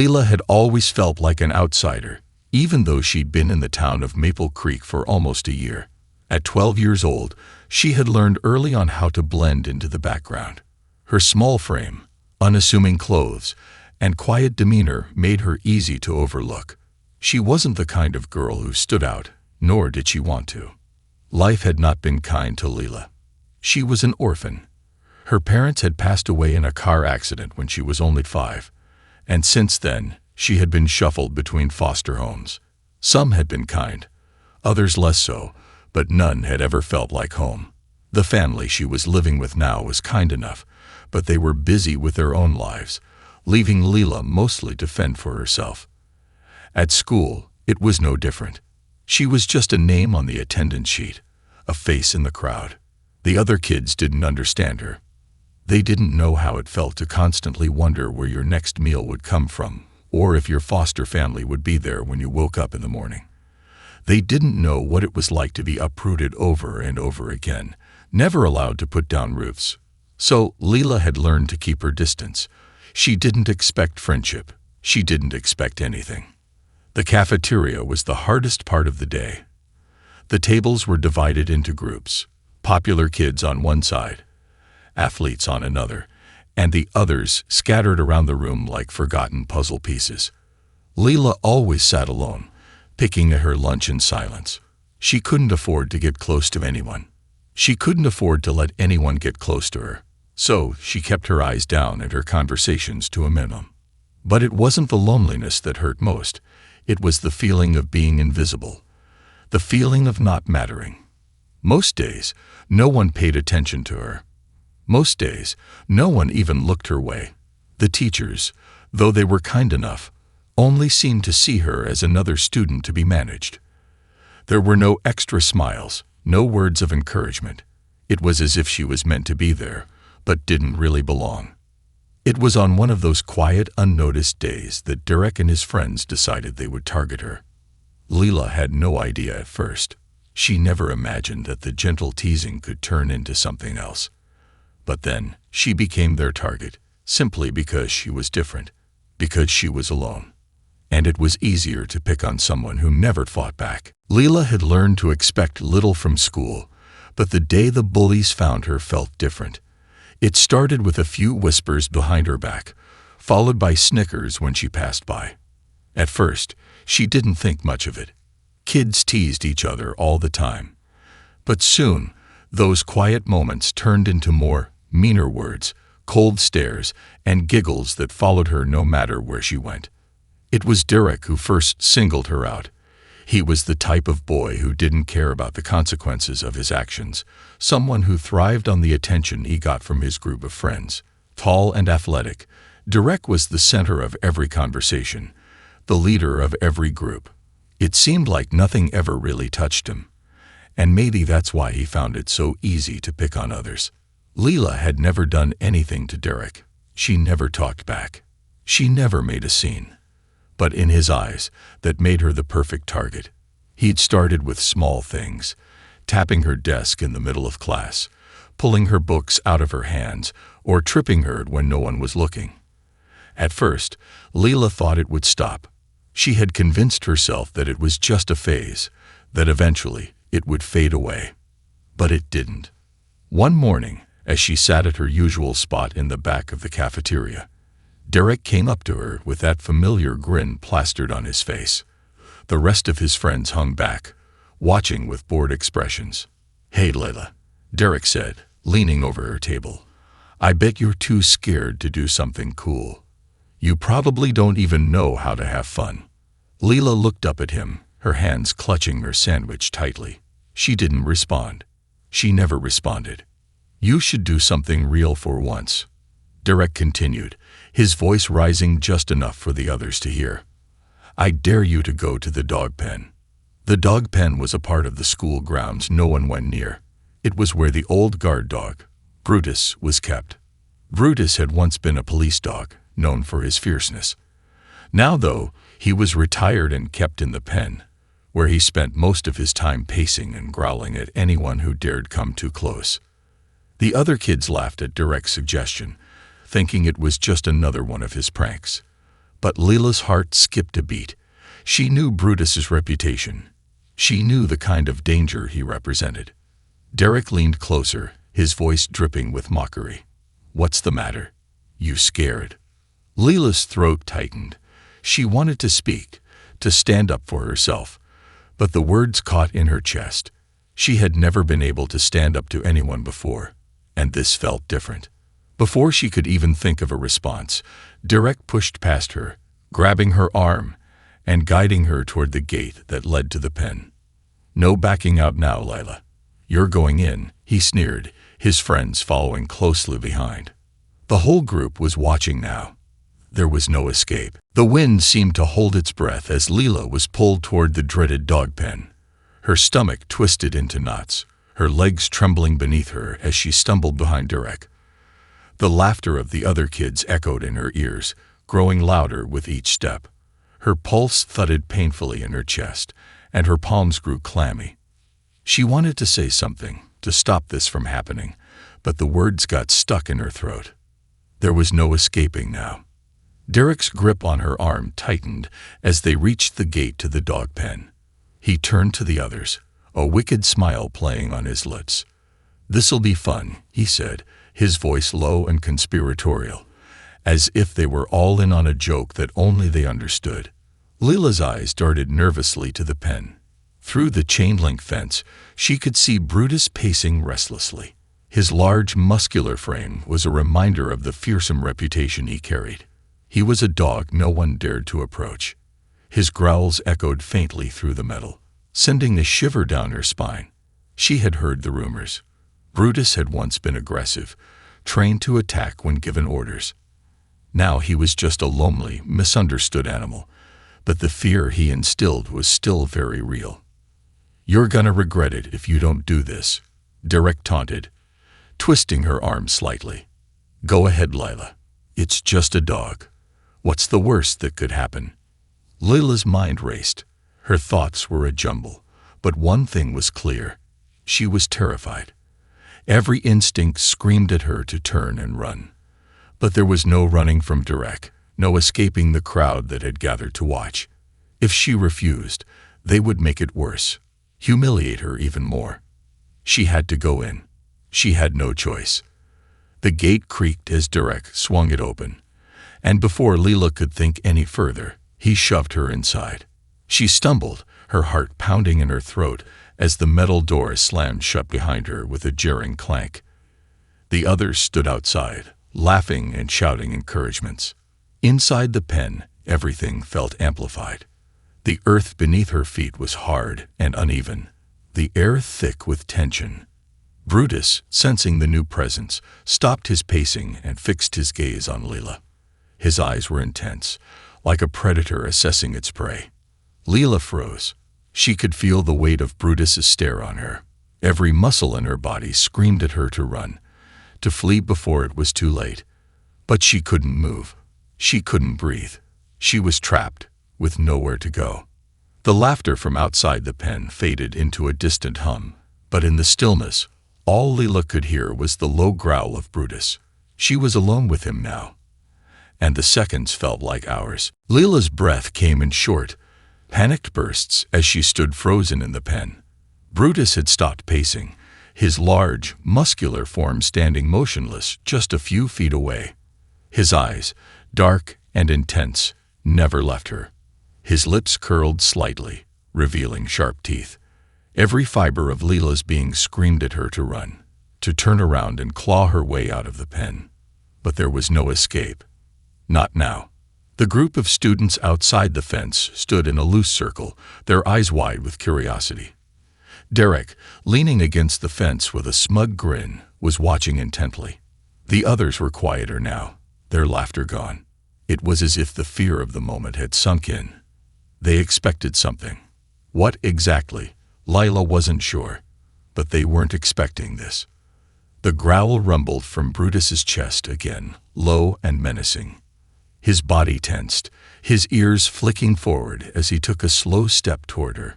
Leela had always felt like an outsider, even though she'd been in the town of Maple Creek for almost a year. At 12 years old, she had learned early on how to blend into the background. Her small frame, unassuming clothes, and quiet demeanor made her easy to overlook. She wasn't the kind of girl who stood out, nor did she want to. Life had not been kind to Leela. She was an orphan. Her parents had passed away in a car accident when she was only 5, and since then, she had been shuffled between foster homes. Some had been kind, others less so, but none had ever felt like home. The family she was living with now was kind enough, but they were busy with their own lives, leaving Leela mostly to fend for herself. At school, it was no different. She was just a name on the attendance sheet, a face in the crowd. The other kids didn't understand her. They didn't know how it felt to constantly wonder where your next meal would come from, or if your foster family would be there when you woke up in the morning. They didn't know what it was like to be uprooted over and over again, never allowed to put down roofs. So Leela had learned to keep her distance. She didn't expect friendship. She didn't expect anything. The cafeteria was the hardest part of the day. The tables were divided into groups, popular kids on one side, athletes on another, and the others scattered around the room like forgotten puzzle pieces. Leela always sat alone, picking at her lunch in silence. She couldn't afford to get close to anyone. She couldn't afford to let anyone get close to her, so she kept her eyes down and her conversations to a minimum. But it wasn't the loneliness that hurt most. It was the feeling of being invisible, the feeling of not mattering. Most days, no one paid attention to her. Most days, no one even looked her way. The teachers, though they were kind enough, only seemed to see her as another student to be managed. There were no extra smiles, no words of encouragement. It was as if she was meant to be there, but didn't really belong. It was on one of those quiet, unnoticed days that Derek and his friends decided they would target her. Leela had no idea at first. She never imagined that the gentle teasing could turn into something else. But then, she became their target, simply because she was different, because she was alone. And it was easier to pick on someone who never fought back. Leela had learned to expect little from school, but the day the bullies found her felt different. It started with a few whispers behind her back, followed by snickers when she passed by. At first, she didn't think much of it. Kids teased each other all the time. But soon, those quiet moments turned into more meaner words, cold stares, and giggles that followed her no matter where she went. It was Derek who first singled her out. He was the type of boy who didn't care about the consequences of his actions, someone who thrived on the attention he got from his group of friends. Tall and athletic, Derek was the center of every conversation, the leader of every group. It seemed like nothing ever really touched him, and maybe that's why he found it so easy to pick on others. Leela had never done anything to Derek. She never talked back. She never made a scene. But in his eyes, that made her the perfect target. He'd started with small things, tapping her desk in the middle of class, pulling her books out of her hands, or tripping her when no one was looking. At first, Leela thought it would stop. She had convinced herself that it was just a phase, that eventually it would fade away. But it didn't. One morning, as she sat at her usual spot in the back of the cafeteria, Derek came up to her with that familiar grin plastered on his face. The rest of his friends hung back, watching with bored expressions. "Hey, Leela," Derek said, leaning over her table. "I bet you're too scared to do something cool. You probably don't even know how to have fun." Leela looked up at him, her hands clutching her sandwich tightly. She didn't respond. She never responded. "You should do something real for once," Derek continued, his voice rising just enough for the others to hear. "I dare you to go to the dog pen." The dog pen was a part of the school grounds no one went near. It was where the old guard dog, Brutus, was kept. Brutus had once been a police dog, known for his fierceness. Now, though, he was retired and kept in the pen, where he spent most of his time pacing and growling at anyone who dared come too close. The other kids laughed at Derek's suggestion, thinking it was just another one of his pranks. But Leela's heart skipped a beat. She knew Brutus's reputation. She knew the kind of danger he represented. Derek leaned closer, his voice dripping with mockery. "What's the matter? You scared?" Leela's throat tightened. She wanted to speak, to stand up for herself, but the words caught in her chest. She had never been able to stand up to anyone before, and this felt different. Before she could even think of a response, Derek pushed past her, grabbing her arm and guiding her toward the gate that led to the pen. "No backing out now, Lila. You're going in," he sneered, his friends following closely behind. The whole group was watching now. There was no escape. The wind seemed to hold its breath as Leela was pulled toward the dreaded dog pen. Her stomach twisted into knots, her legs trembling beneath her as she stumbled behind Derek. The laughter of the other kids echoed in her ears, growing louder with each step. Her pulse thudded painfully in her chest, and her palms grew clammy. She wanted to say something, to stop this from happening, but the words got stuck in her throat. There was no escaping now. Derek's grip on her arm tightened as they reached the gate to the dog pen. He turned to the others, a wicked smile playing on his lips. "This'll be fun," he said, his voice low and conspiratorial, as if they were all in on a joke that only they understood. Leela's eyes darted nervously to the pen. Through the chain-link fence, she could see Brutus pacing restlessly. His large, muscular frame was a reminder of the fearsome reputation he carried. He was a dog no one dared to approach. His growls echoed faintly through the metal, sending a shiver down her spine. She had heard the rumors. Brutus had once been aggressive, trained to attack when given orders. Now he was just a lonely, misunderstood animal, but the fear he instilled was still very real. "You're gonna regret it if you don't do this," Derek taunted, twisting her arm slightly. "Go ahead, Lila. It's just a dog. What's the worst that could happen?" Lila's mind raced. Her thoughts were a jumble, but one thing was clear. She was terrified. Every instinct screamed at her to turn and run. But there was no running from Derek, no escaping the crowd that had gathered to watch. If she refused, they would make it worse, humiliate her even more. She had to go in. She had no choice. The gate creaked as Derek swung it open, and before Leela could think any further, he shoved her inside. She stumbled, her heart pounding in her throat as the metal door slammed shut behind her with a jarring clank. The others stood outside, laughing and shouting encouragements. Inside the pen, everything felt amplified. The earth beneath her feet was hard and uneven, the air thick with tension. Brutus, sensing the new presence, stopped his pacing and fixed his gaze on Leela. His eyes were intense, like a predator assessing its prey. Leela froze. She could feel the weight of Brutus's stare on her. Every muscle in her body screamed at her to run, to flee before it was too late. But she couldn't move. She couldn't breathe. She was trapped, with nowhere to go. The laughter from outside the pen faded into a distant hum, but in the stillness, all Leela could hear was the low growl of Brutus. She was alone with him now, and the seconds felt like hours. Leela's breath came in short, panicked bursts as she stood frozen in the pen. Brutus had stopped pacing, his large, muscular form standing motionless just a few feet away. His eyes, dark and intense, never left her. His lips curled slightly, revealing sharp teeth. Every fiber of Leela's being screamed at her to run, to turn around and claw her way out of the pen. But there was no escape. Not now. The group of students outside the fence stood in a loose circle, their eyes wide with curiosity. Derek, leaning against the fence with a smug grin, was watching intently. The others were quieter now, their laughter gone. It was as if the fear of the moment had sunk in. They expected something. What exactly? Lila wasn't sure, but they weren't expecting this. The growl rumbled from Brutus's chest again, low and menacing. His body tensed, his ears flicking forward as he took a slow step toward her.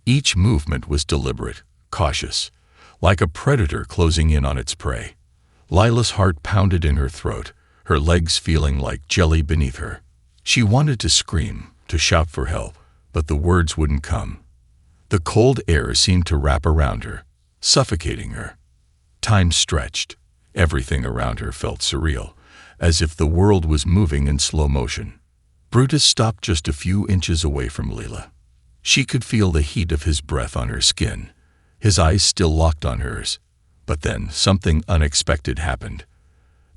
Each movement was deliberate, cautious, like a predator closing in on its prey. Lila's heart pounded in her throat, her legs feeling like jelly beneath her. She wanted to scream, to shout for help, but the words wouldn't come. The cold air seemed to wrap around her, suffocating her. Time stretched. Everything around her felt surreal, as if the world was moving in slow motion. Brutus stopped just a few inches away from Leela. She could feel the heat of his breath on her skin, his eyes still locked on hers. But then something unexpected happened.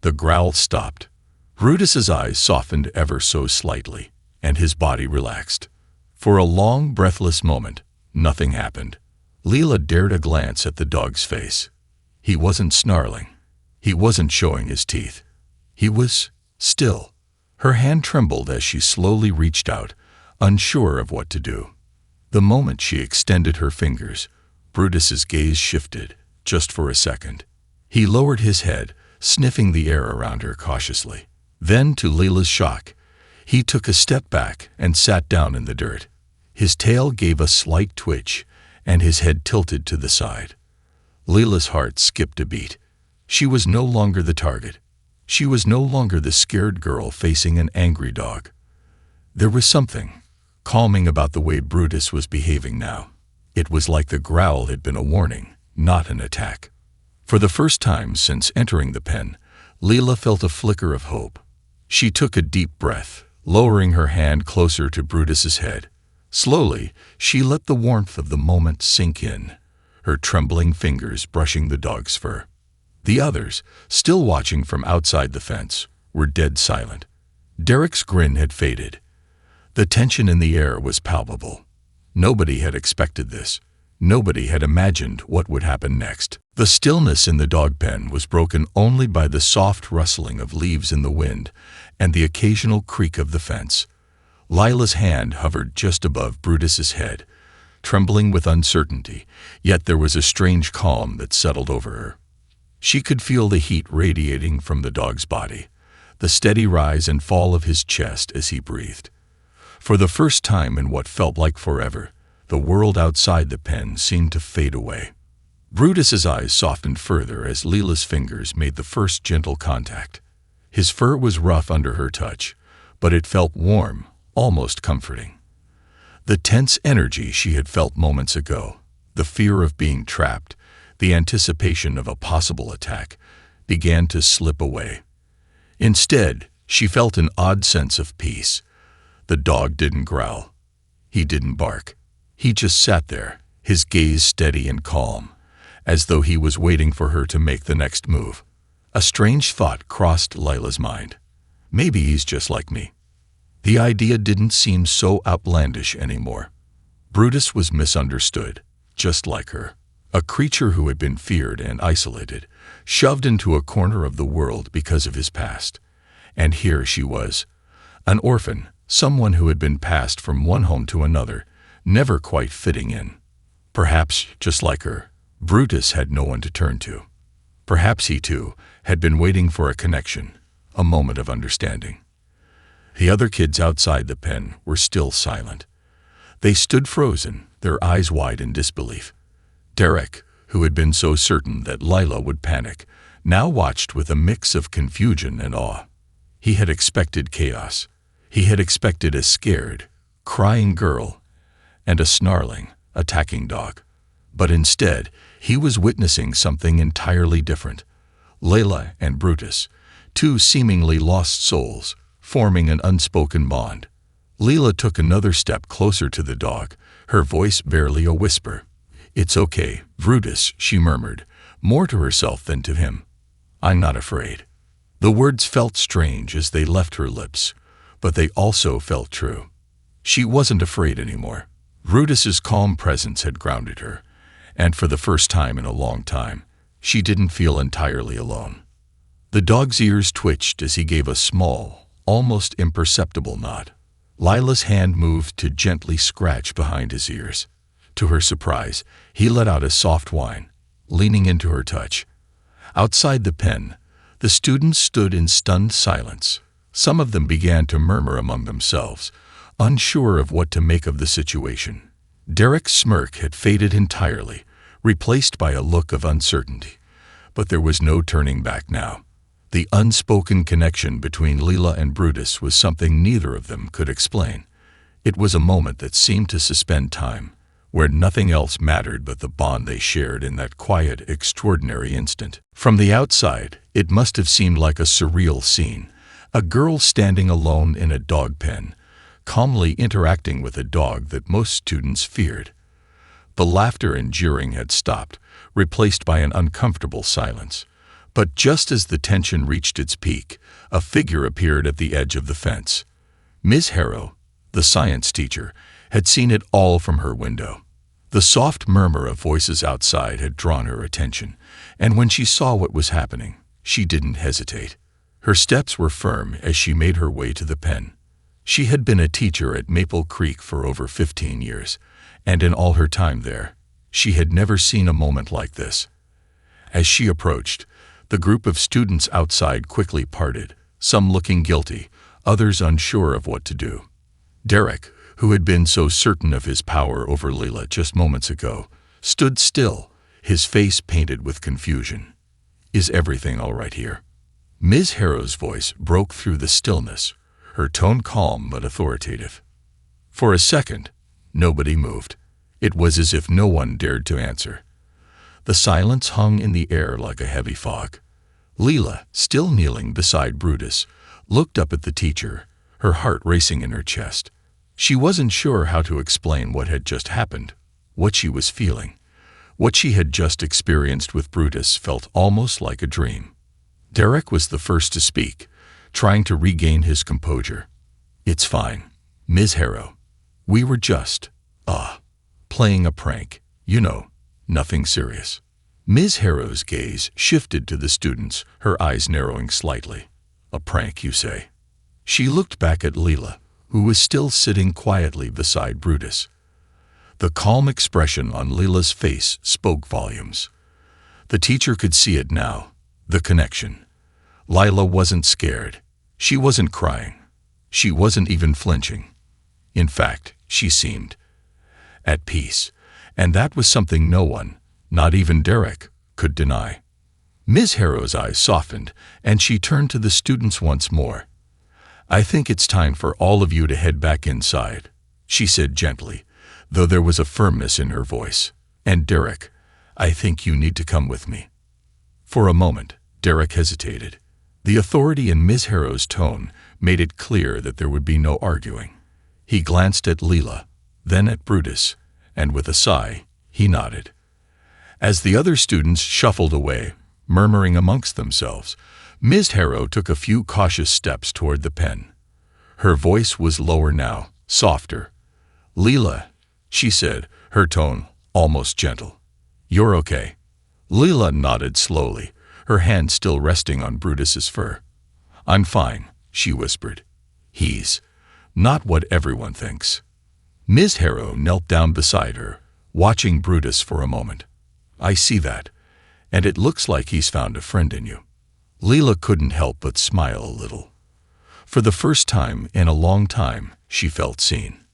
The growl stopped. Brutus's eyes softened ever so slightly, and his body relaxed. For a long, breathless moment, nothing happened. Leela dared a glance at the dog's face. He wasn't snarling. He wasn't showing his teeth. He was still. Her hand trembled as she slowly reached out, unsure of what to do. The moment she extended her fingers, Brutus's gaze shifted, just for a second. He lowered his head, sniffing the air around her cautiously. Then, to Leela's shock, he took a step back and sat down in the dirt. His tail gave a slight twitch, and his head tilted to the side. Leela's heart skipped a beat. She was no longer the target. She was no longer the scared girl facing an angry dog. There was something calming about the way Brutus was behaving now. It was like the growl had been a warning, not an attack. For the first time since entering the pen, Leela felt a flicker of hope. She took a deep breath, lowering her hand closer to Brutus's head. Slowly, she let the warmth of the moment sink in, her trembling fingers brushing the dog's fur. The others, still watching from outside the fence, were dead silent. Derek's grin had faded. The tension in the air was palpable. Nobody had expected this. Nobody had imagined what would happen next. The stillness in the dog pen was broken only by the soft rustling of leaves in the wind and the occasional creak of the fence. Lila's hand hovered just above Brutus's head, trembling with uncertainty, yet there was a strange calm that settled over her. She could feel the heat radiating from the dog's body, the steady rise and fall of his chest as he breathed. For the first time in what felt like forever, the world outside the pen seemed to fade away. Brutus's eyes softened further as Leela's fingers made the first gentle contact. His fur was rough under her touch, but it felt warm, almost comforting. The tense energy she had felt moments ago, the fear of being trapped, the anticipation of a possible attack, began to slip away. Instead, she felt an odd sense of peace. The dog didn't growl. He didn't bark. He just sat there, his gaze steady and calm, as though he was waiting for her to make the next move. A strange thought crossed Lila's mind. Maybe he's just like me. The idea didn't seem so outlandish anymore. Brutus was misunderstood, just like her. A creature who had been feared and isolated, shoved into a corner of the world because of his past. And here she was, an orphan, someone who had been passed from one home to another, never quite fitting in. Perhaps, just like her, Brutus had no one to turn to. Perhaps he, too, had been waiting for a connection, a moment of understanding. The other kids outside the pen were still silent. They stood frozen, their eyes wide in disbelief. Derek, who had been so certain that Lila would panic, now watched with a mix of confusion and awe. He had expected chaos. He had expected a scared, crying girl and a snarling, attacking dog. But instead, he was witnessing something entirely different. Layla and Brutus, two seemingly lost souls, forming an unspoken bond. Leela took another step closer to the dog, her voice barely a whisper. "It's okay, Brutus," she murmured, more to herself than to him. "I'm not afraid." The words felt strange as they left her lips, but they also felt true. She wasn't afraid anymore. Brutus's calm presence had grounded her, and for the first time in a long time, she didn't feel entirely alone. The dog's ears twitched as he gave a small, almost imperceptible nod. Lila's hand moved to gently scratch behind his ears. To her surprise, he let out a soft whine, leaning into her touch. Outside the pen, the students stood in stunned silence. Some of them began to murmur among themselves, unsure of what to make of the situation. Derek's smirk had faded entirely, replaced by a look of uncertainty. But there was no turning back now. The unspoken connection between Leela and Brutus was something neither of them could explain. It was a moment that seemed to suspend time, where nothing else mattered but the bond they shared in that quiet, extraordinary instant. From the outside, it must have seemed like a surreal scene. A girl standing alone in a dog pen, calmly interacting with a dog that most students feared. The laughter and jeering had stopped, replaced by an uncomfortable silence. But just as the tension reached its peak, a figure appeared at the edge of the fence. Ms. Harrow, the science teacher, had seen it all from her window. The soft murmur of voices outside had drawn her attention, and when she saw what was happening, she didn't hesitate. Her steps were firm as she made her way to the pen. She had been a teacher at Maple Creek for over 15 years, and in all her time there, she had never seen a moment like this. As she approached, the group of students outside quickly parted, some looking guilty, others unsure of what to do. Derek, who had been so certain of his power over Leela just moments ago, stood still, his face painted with confusion. "Is everything all right here?" Ms. Harrow's voice broke through the stillness, her tone calm but authoritative. For a second, nobody moved. It was as if no one dared to answer. The silence hung in the air like a heavy fog. Leela, still kneeling beside Brutus, looked up at the teacher, her heart racing in her chest. She wasn't sure how to explain what had just happened, what she was feeling. What she had just experienced with Brutus felt almost like a dream. Derek was the first to speak, trying to regain his composure. "It's fine, Ms. Harrow. We were just, playing a prank, you know, nothing serious." Ms. Harrow's gaze shifted to the students, her eyes narrowing slightly. "A prank, you say?" She looked back at Leela, who was still sitting quietly beside Brutus. The calm expression on Leela's face spoke volumes. The teacher could see it now, the connection. Lila wasn't scared. She wasn't crying. She wasn't even flinching. In fact, she seemed at peace, and that was something no one, not even Derek, could deny. Ms. Harrow's eyes softened, and she turned to the students once more. "I think it's time for all of you to head back inside," she said gently, though there was a firmness in her voice. "And Derek, I think you need to come with me." For a moment, Derek hesitated. The authority in Ms. Harrow's tone made it clear that there would be no arguing. He glanced at Leela, then at Brutus, and with a sigh, he nodded. As the other students shuffled away, murmuring amongst themselves, Ms. Harrow took a few cautious steps toward the pen. Her voice was lower now, softer. "Leela," she said, her tone almost gentle. "You're okay." Leela nodded slowly, her hand still resting on Brutus's fur. "I'm fine," she whispered. "He's not what everyone thinks." Ms. Harrow knelt down beside her, watching Brutus for a moment. "I see that, and it looks like he's found a friend in you." Leela couldn't help but smile a little. For the first time in a long time, she felt seen.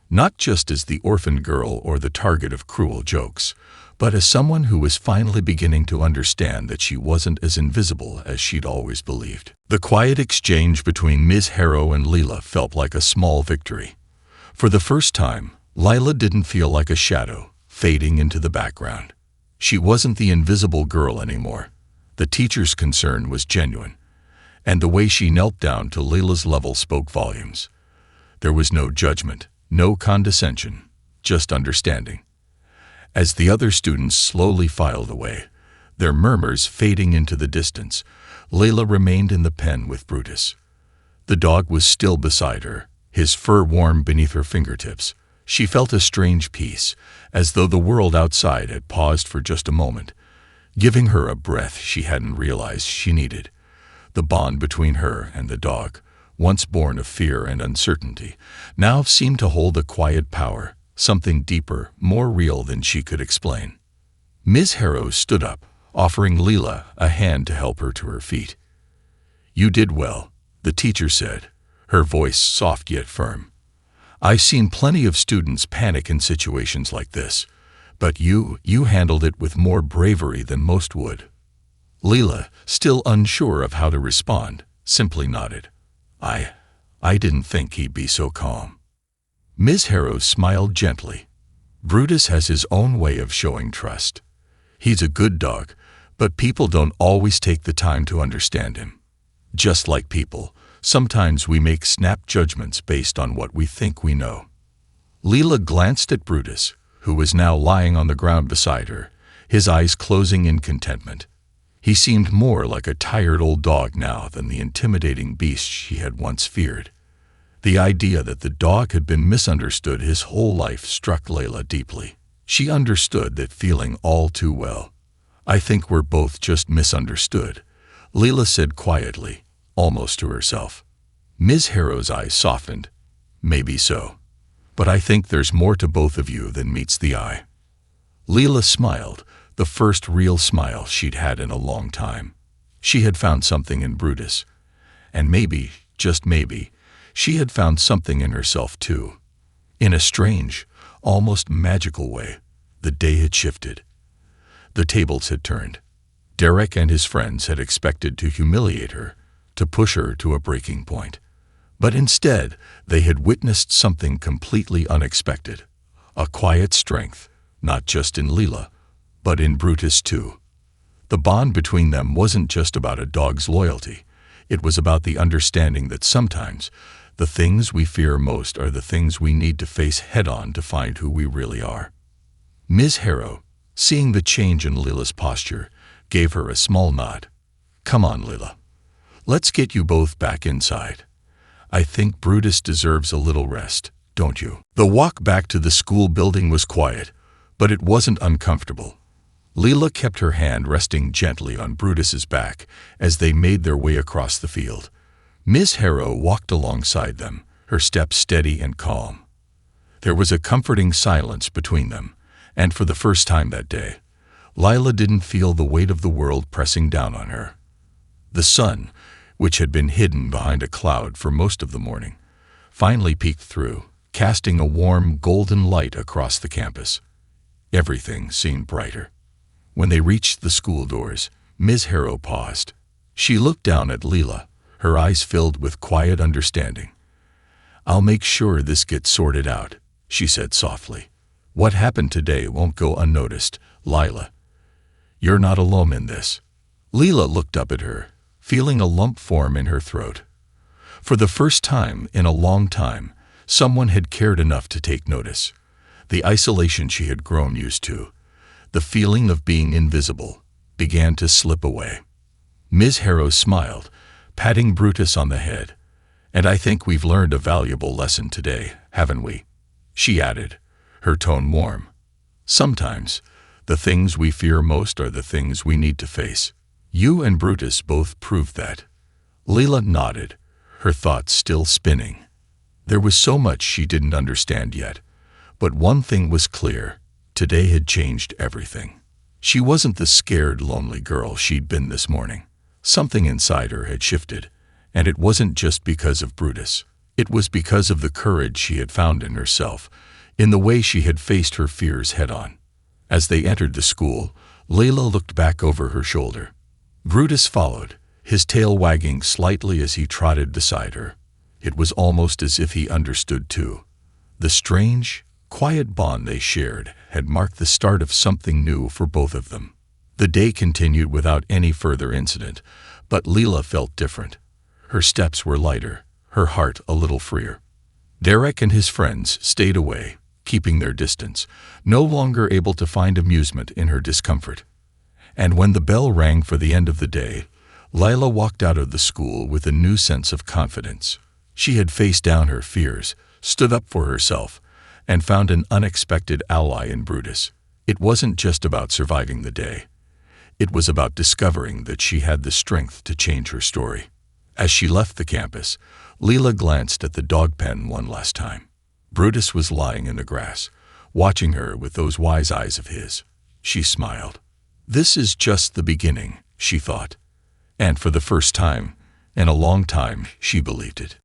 Not just as the orphaned girl or the target of cruel jokes, but as someone who was finally beginning to understand that she wasn't as invisible as she'd always believed. The quiet exchange between Ms. Harrow and Leela felt like a small victory. For the first time, Lila didn't feel like a shadow, fading into the background. She wasn't the invisible girl anymore. The teacher's concern was genuine, and the way she knelt down to Leila's level spoke volumes. There was no judgment, no condescension, just understanding. As the other students slowly filed away, their murmurs fading into the distance, Leila remained in the pen with Brutus. The dog was still beside her, his fur warm beneath her fingertips. She felt a strange peace, as though the world outside had paused for just a moment, giving her a breath she hadn't realized she needed. The bond between her and the dog, once born of fear and uncertainty, now seemed to hold a quiet power, something deeper, more real than she could explain. Ms. Harrow stood up, offering Leela a hand to help her to her feet. "You did well," the teacher said, her voice soft yet firm. "I've seen plenty of students panic in situations like this, but you handled it with more bravery than most would." Leela, still unsure of how to respond, simply nodded. I didn't think he'd be so calm. Ms. Harrow smiled gently. Brutus has his own way of showing trust. He's a good dog, but people don't always take the time to understand him. Just like people, sometimes we make snap judgments based on what we think we know. Leela glanced at Brutus, who was now lying on the ground beside her, his eyes closing in contentment. He seemed more like a tired old dog now than the intimidating beast she had once feared. The idea that the dog had been misunderstood his whole life struck Leila deeply. She understood that feeling all too well. I think we're both just misunderstood, Leila said quietly, almost to herself. Ms. Harrow's eyes softened. Maybe so. But I think there's more to both of you than meets the eye. Leila smiled, the first real smile she'd had in a long time. She had found something in Brutus. And maybe, just maybe, she had found something in herself too. In a strange, almost magical way, the day had shifted. The tables had turned. Derek and his friends had expected to humiliate her, to push her to a breaking point. But instead, they had witnessed something completely unexpected. A quiet strength, not just in Leela, but in Brutus too. The bond between them wasn't just about a dog's loyalty. It was about the understanding that sometimes the things we fear most are the things we need to face head-on to find who we really are. Ms. Harrow, seeing the change in Leela's posture, gave her a small nod. Come on, Leela. Let's get you both back inside. I think Brutus deserves a little rest, don't you? The walk back to the school building was quiet, but it wasn't uncomfortable. Leela kept her hand resting gently on Brutus's back as they made their way across the field. Ms. Harrow walked alongside them, her steps steady and calm. There was a comforting silence between them, and for the first time that day, Leila didn't feel the weight of the world pressing down on her. The sun, which had been hidden behind a cloud for most of the morning, finally peeked through, casting a warm golden light across the campus. Everything seemed brighter. When they reached the school doors, Ms. Harrow paused. She looked down at Leela, her eyes filled with quiet understanding. I'll make sure this gets sorted out, she said softly. What happened today won't go unnoticed, Leila. You're not alone in this. Leela looked up at her, feeling a lump form in her throat. For the first time in a long time, someone had cared enough to take notice. The isolation she had grown used to, the feeling of being invisible, began to slip away. Ms. Harrow smiled, patting Brutus on the head. And I think we've learned a valuable lesson today, haven't we? She added, her tone warm. Sometimes, the things we fear most are the things we need to face. You and Brutus both proved that. Leela nodded, her thoughts still spinning. There was so much she didn't understand yet, but one thing was clear. Today had changed everything. She wasn't the scared, lonely girl she'd been this morning. Something inside her had shifted, and it wasn't just because of Brutus. It was because of the courage she had found in herself, in the way she had faced her fears head-on. As they entered the school, Leila looked back over her shoulder. Brutus followed, his tail wagging slightly as he trotted beside her. It was almost as if he understood too. The strange, quiet bond they shared had marked the start of something new for both of them. The day continued without any further incident, but Leila felt different. Her steps were lighter, her heart a little freer. Derek and his friends stayed away, keeping their distance, no longer able to find amusement in her discomfort. And when the bell rang for the end of the day, Leila walked out of the school with a new sense of confidence. She had faced down her fears, stood up for herself, and found an unexpected ally in Brutus. It wasn't just about surviving the day. It was about discovering that she had the strength to change her story. As she left the campus, Leila glanced at the dog pen one last time. Brutus was lying in the grass, watching her with those wise eyes of his. She smiled. This is just the beginning, she thought. And for the first time, in a long time, she believed it.